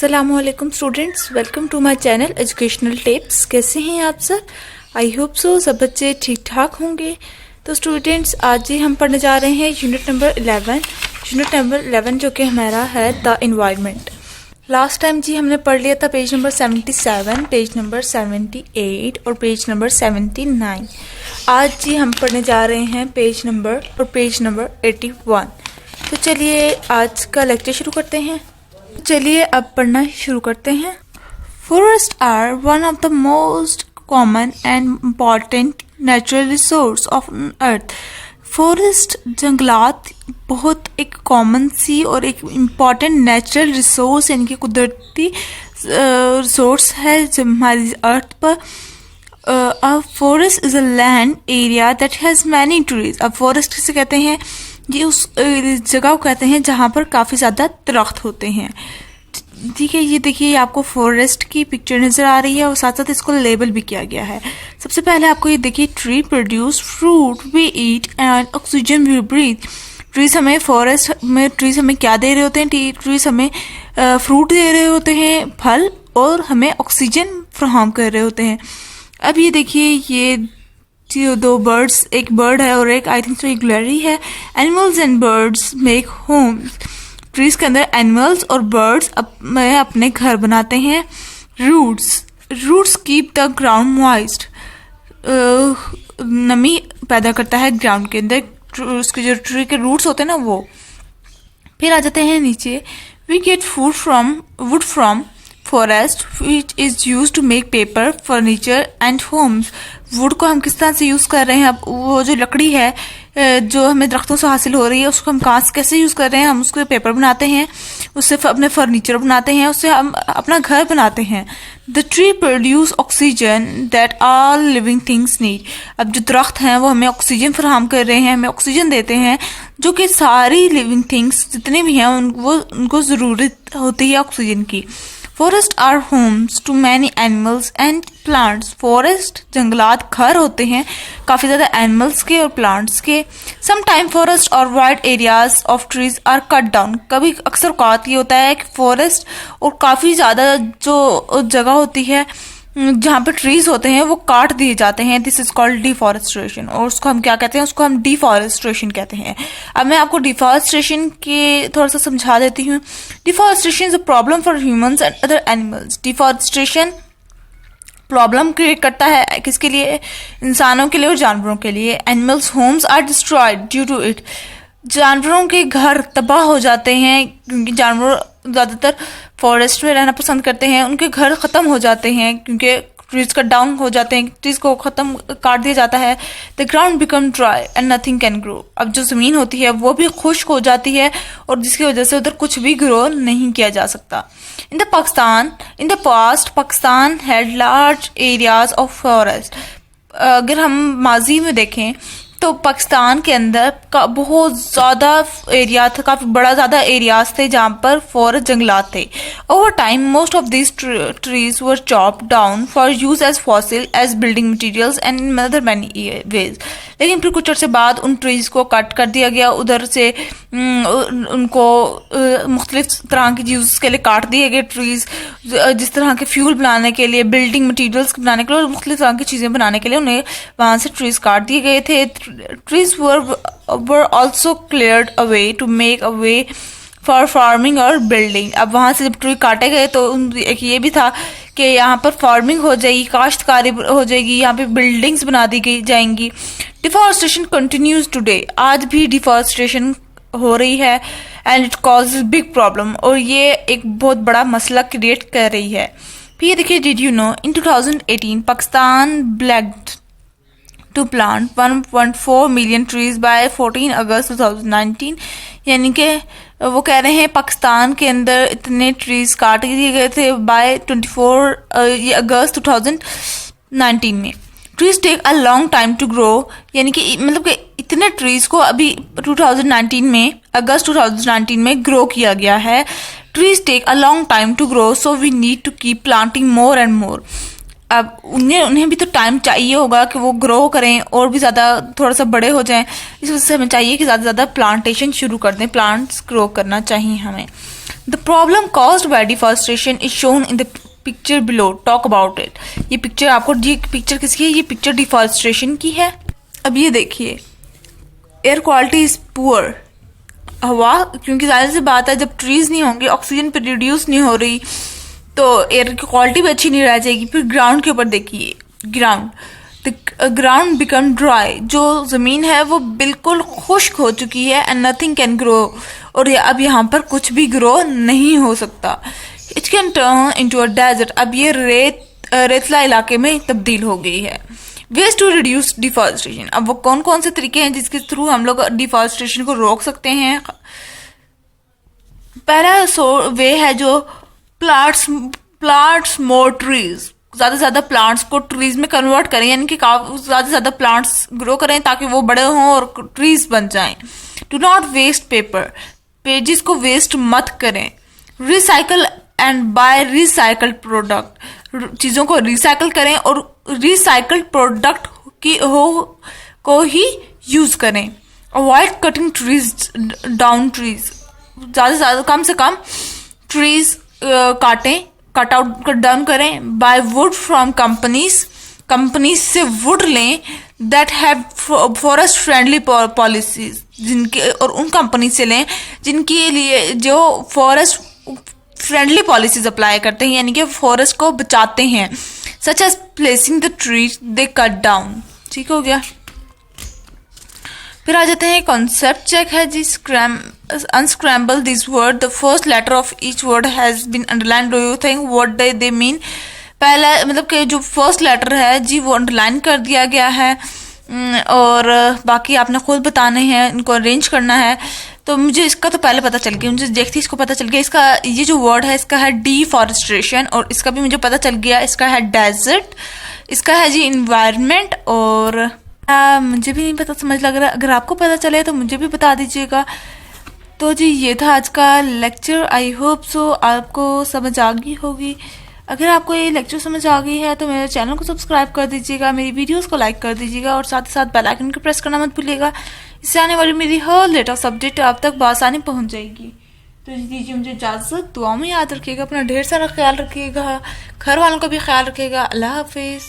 अस्सलामुअलैकुम students, welcome to my channel educational tips. कैसे हैं आप सर? आई होप सो सब बच्चे ठीक ठाक होंगे। तो स्टूडेंट्स, आज ही हम पढ़ने जा रहे हैं यूनिट नंबर 11 जो कि हमारा है द एनवायरनमेंट। लास्ट टाइम जी हमने पढ़ लिया था पेज नंबर 77, पेज नंबर 78 और पेज नंबर 79। आज जी हम पढ़ने जा रहे हैं पेज नंबर 81। तो चलिए आज का लेक्चर शुरू करते हैं। चलिए अब पढ़ना शुरू करते हैं। Forest are one of the most common and important natural resource of earth. Forest जंगलात बहुत एक कॉमन सी और एक इम्पॉर्टेंट नेचुरल रिसोर्स यानी कि कुदरती रिसोर्स है जो हमारी अर्थ पर। A forest is a land area that has many trees. अब फॉरेस्ट किसे कहते हैं? ये उस जगह को कहते हैं जहाँ पर काफ़ी ज़्यादा दरख्त होते हैं। ठीक है, ये देखिए आपको फॉरेस्ट की पिक्चर नज़र आ रही है और साथ साथ इसको लेबल भी किया गया है। सबसे पहले आपको ये देखिए, tree produce fruit we eat and oxygen we breathe. Trees हमें फॉरेस्ट में ट्रीज हमें क्या दे रहे होते हैं? ट्रीज हमें फ्रूट दे रहे होते हैं, फल, और हमें ऑक्सीजन फ्राहम कर रहे होते हैं। अब ये देखिए, ये दो बर्ड्स, एक बर्ड है और एक आई थिंक तो एक ग्लैरी है। Animals and birds make homes. Trees के अंदर एनिमल्स और बर्ड्स अपने घर बनाते हैं। Roots keep the ground moist. नमी पैदा करता है ग्राउंड के अंदर। उसके जो ट्री के रूट्स होते हैं ना वो। फिर आ जाते हैं नीचे। We get wood from forest which is use to make paper, furniture and homes. Wood को हम किस तरह से यूज कर रहे हैं? अब वो जो लकड़ी है जो हमें दरख्तों से हासिल हो रही है, उसको हम कैसे यूज कर रहे हैं? हम उसके पेपर बनाते हैं, उससे अपने फर्नीचर बनाते हैं, उससे हम अपना घर बनाते हैं। The tree produce oxygen that all living things need. अब जो दरख्त हैं वो हमें ऑक्सीजन फराहम कर रहे हैं, हमें ऑक्सीजन देते हैं, जो कि सारी लिविंग थिंग्स जितने भी हैं उनको जरूरत होती है ऑक्सीजन की। Forest are homes to many animals and plants. Forest जंगलात घर होते हैं काफ़ी ज़्यादा एनिमल्स के और प्लांट्स के। समटाइम फॉरेस्ट और wide areas of trees are cut down. कभी अक्सर औकात ये होता है कि फॉरेस्ट और काफ़ी ज़्यादा जो जगह होती है जहाँ पे ट्रीज होते हैं वो काट दिए जाते हैं। This is called deforestation. और उसको हम क्या कहते हैं? उसको हम डिफॉरेस्ट्रेशन कहते हैं। अब मैं आपको डिफॉरेस्ट्रेशन के थोड़ा सा समझा देती हूँ। Deforestation is a problem for humans and other animals. Deforestation problem create करता है किसके लिए? इंसानों के लिए और जानवरों के लिए। Animals homes are destroyed due to it. जानवरों के घर तबाह हो जाते हैं क्योंकि जानवर ज़्यादातर फॉरेस्ट में रहना पसंद करते हैं। उनके घर ख़त्म हो जाते हैं क्योंकि ट्रीज कट डाउन हो जाते हैं, ट्रीज को ख़त्म काट दिया जाता है। The ground become dry and nothing can grow. अब जो ज़मीन होती है वो भी खुश्क हो जाती है और जिसकी वजह से उधर कुछ भी ग्रो नहीं किया जा सकता। In the past Pakistan had large areas of forest. अगर हम माजी में देखें तो पाकिस्तान के अंदर का बहुत ज़्यादा एरिया था, काफ़ी बड़ा ज़्यादा एरियाज थे जहाँ पर फॉरेस्ट जंगलात थे। Over time most of this trees were chop down for use as fossil, as building materials and in other many ways. लेकिन फिर कुछ अर्से बाद उन ट्रीज को कट कर दिया गया, उधर से उनको मुख्तलिफ तरह की यूज के लिए काट दिए गए ट्रीज। जिस तरह के फ्यूल बनाने के लिए, बिल्डिंग मटीरियल्स बनाने के लिए और मुख्तलिफ तरह की चीज़ें बनाने के लिए उन्हें वहाँ से ट्रीज काट दिए गए थे। Trees were also cleared away to make a way for farming और building। अब वहाँ से जब ट्री काटे गए तो एक ये भी था कि यहाँ पर फार्मिंग हो जाएगी, काश्तकारी हो जाएगी, यहाँ पे बिल्डिंग्स बना दी जाएंगी। Deforestation continues today. आज भी डिफॉरेस्टेशन हो रही है and it causes big problem, और ये एक बहुत बड़ा मसला क्रिएट कर रही है। फिर ये देखिए, did you know in 2018 Pakistan blacked to plant 1.4 million trees by 14 अगस्त 2019। यानी कि वो कह रहे हैं पाकिस्तान के अंदर इतने ट्रीज काट दिए गए थे बाय 24 अगस्त 2019 में। Trees take a long time to grow, यानी कि मतलब कि इतने ट्रीज को अभी 2019 में, अगस्त 2019 में ग्रो किया गया है। Trees take a long time to grow so we need to keep planting more and more. अब उन्हें भी तो टाइम चाहिए होगा कि वो ग्रो करें और भी ज़्यादा थोड़ा सा बड़े हो जाएं। इस वजह से हमें चाहिए कि ज़्यादा से ज़्यादा प्लांटेशन शुरू कर दें, प्लांट्स ग्रो करना चाहिए हमें। The problem caused by deforestation is shown in the picture below, talk about it. ये पिक्चर आपको, ये पिक्चर किसकी है? ये पिक्चर डिफॉरेस्टेशन की है। अब ये देखिए, एयर क्वालिटी इज पुअर, हवा, क्योंकि जाहिर सी बात है जब ट्रीज नहीं होंगे, ऑक्सीजन प्रोड्यूस नहीं हो रही, तो एयर की क्वालिटी भी अच्छी नहीं रह जाएगी। फिर ग्राउंड के ऊपर देखिए, ground, the ground become dry, जो जमीन है वो बिल्कुल खुश्क हो चुकी है, एंड नथिंग कैन ग्रो, और अब यहाँ पर कुछ भी ग्रो नहीं हो सकता। It can turn into a desert, अब ये रेतला इलाके में तब्दील हो गई है। वेज टू रिड्यूस डिफॉरेस्टेशन, अब वो कौन कौन से तरीके हैं जिसके थ्रू हम लोग डिफॉरेस्टेशन को रोक सकते हैं? पहला वे है जो प्लांट्स मोर ट्रीज, ज्यादा से ज्यादा प्लांट्स को ट्रीज में कन्वर्ट करें, यानी कि ज्यादा से ज्यादा प्लांट्स ग्रो करें ताकि वो बड़े हों और ट्रीज बन जाएं। Do not waste paper, pages को वेस्ट मत करें। Recycle and buy recycled product, चीजों को रिसाइकल करें और रिसाइकल्ड प्रोडक्ट को ही यूज करें। Avoid cutting trees down, trees ज्यादा से ज्यादा, कम से कम ट्रीज कट डाउन करें। बाय वुड फ्रॉम कंपनीज से वुड लें that have forest friendly policies, जिनके, और उन कंपनी से लें जिनके लिए जो फॉरेस्ट फ्रेंडली पॉलिसीज अप्लाई करते हैं, यानी कि फॉरेस्ट को बचाते हैं। Such as placing the trees they cut down. ठीक हो गया। फिर आ जाते हैं कॉन्सेप्ट चेक है जी। Unscramble this word, the first letter of each word has been underline, do you think what they mean? पहला मतलब कि जो फर्स्ट लेटर है जी वो अंडरलाइन कर दिया गया है, और बाकी आपने खुद बताने हैं, इनको अरेंज करना है। तो मुझे इसका तो पहले पता चल गया, मुझे देखती इसको पता चल गया। इसका ये जो वर्ड है इसका है डिफॉरेस्टेशन, और इसका भी मुझे पता चल गया, इसका है डेजर्ट, इसका है जी इन्वायरमेंट, और मुझे भी नहीं पता समझ लग रहा। अगर आपको पता चले तो मुझे भी बता दीजिएगा। तो जी ये था आज का लेक्चर। आई होप सो आपको समझ आ गई होगी। अगर आपको ये लेक्चर समझ आ गई है तो मेरे चैनल को सब्सक्राइब कर दीजिएगा, मेरी वीडियोस को लाइक कर दीजिएगा, और साथ ही साथ बेल आइकन को प्रेस करना मत भूलिएगा। इससे आने वाली मेरी हर लेटेस्ट अपडेट आप तक बआसानी पहुंच जाएगी। तो दीजिए मुझे इजाजत, दुआ में याद रखिएगा, अपना ढेर सारा ख्याल रखिएगा, घर वालों का भी ख्याल रखिएगा। अल्लाह हाफिज।